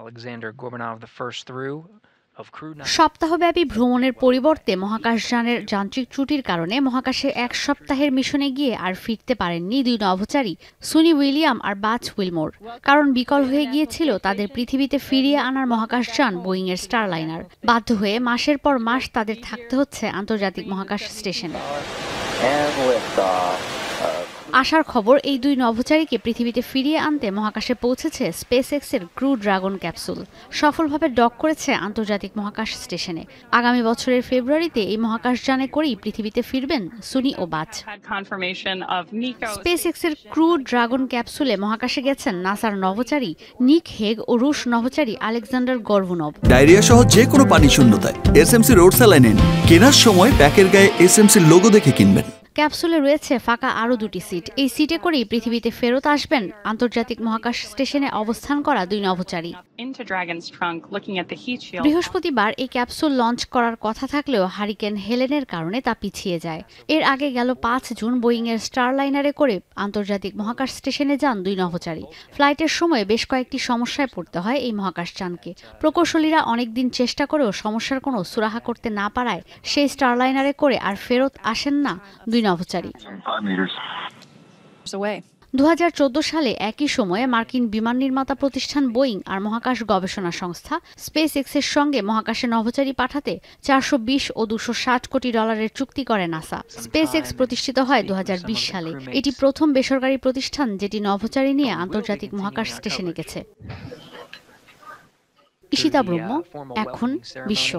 Alexander Gorbanov the first through of Crew 9. সপ্তাহব্যাপী ভ্রমণের পরিবর্তে মহাকাশযানের যান্ত্রিক ত্রুটির কারণে মহাকাশে এক সপ্তাহের মিশনে গিয়ে আর ফিরতে পারেননি দুই নভোচারী সুনি উইলিয়াম আর বাজ উইলমোর। কারণ বিকল হয়ে গিয়েছিল তাদের পৃথিবীতে ফিরিয়ে আনার মহাকাশযান বোয়িংয়ের স্টারলাইনার। বাধ্য হয়ে মাসের পর মাস তাদের থাকতে হচ্ছে আন্তর্জাতিক মহাকাশ স্টেশনে। আশার খবর, এই দুই নভোচারীকে পৃথিবীতে ফিরিয়ে আনতে মহাকাশে পৌঁছেছে স্পেসএক্সের ক্রু ড্রাগন ক্যাপসুল। সফলভাবে ডক করেছে আন্তর্জাতিক মহাকাশ স্টেশনে। আগামী বছরের ফেব্রুয়ারিতে এই মহাকাশযানে করেই পৃথিবীতে ফিরবেন সুনি ও বাজ। স্পেসএক্সের ক্রু ড্রাগন ক্যাপসুলে মহাকাশে গেছেন নাসার নভোচারী নিক হেগ ও রুশ নভোচারী আলেকজান্ডার গর্ভনভ। ডায়রিয়া সহ যে কোনো পানি শূন্যতায় এসএমসি রোড স্যালাইন নিন। কেনার সময় প্যাকের গায়ে এসএমসির লোগো দেখে কিনবেন। ক্যাপসুলে রয়েছে ফাঁকা আরও দুটি সিট। এই সিটে করেই পৃথিবীতে ফেরত আসবেন আন্তর্জাতিক মহাকাশ স্টেশনে অবস্থান করা দুই নভোচারী। বৃহস্পতিবার এই ক্যাপসুল লঞ্চ করার কথা থাকলেও হারিকেন হেলেনের কারণে তা পিছিয়ে যায়। এর আগে গেল 5 জুন বোয়িংয়ের স্টারলাইনারে করে আন্তর্জাতিক মহাকাশ স্টেশনে যান দুই নভোচারী। ফ্লাইটের সময় বেশ কয়েকটি সমস্যায় পড়তে হয় এই মহাকাশযানকে। প্রকৌশলীরা অনেকদিন চেষ্টা করেও সমস্যার কোনো সুরাহা করতে না পারায় সেই স্টারলাইনারে করে আর ফেরত আসেন না দুই নভোচারী। 2014 সালে একই সময়ে মার্কিন বিমান নির্মাতা প্রতিষ্ঠান বোয়িং আর মহাকাশ গবেষণা সংস্থা স্পেসএক্সের সঙ্গে মহাকাশে নভোচারী পাঠাতে 420 ও 260 কোটি ডলারের চুক্তি করে নাসা। স্পেসএক্স প্রতিষ্ঠিত হয় 2020 সালে। এটি প্রথম বেসরকারি প্রতিষ্ঠান যেটি নভোচারী নিয়ে আন্তর্জাতিক মহাকাশ স্টেশনে গেছে। ঈশিতা ব্রহ্ম, এখন বিশ্ব।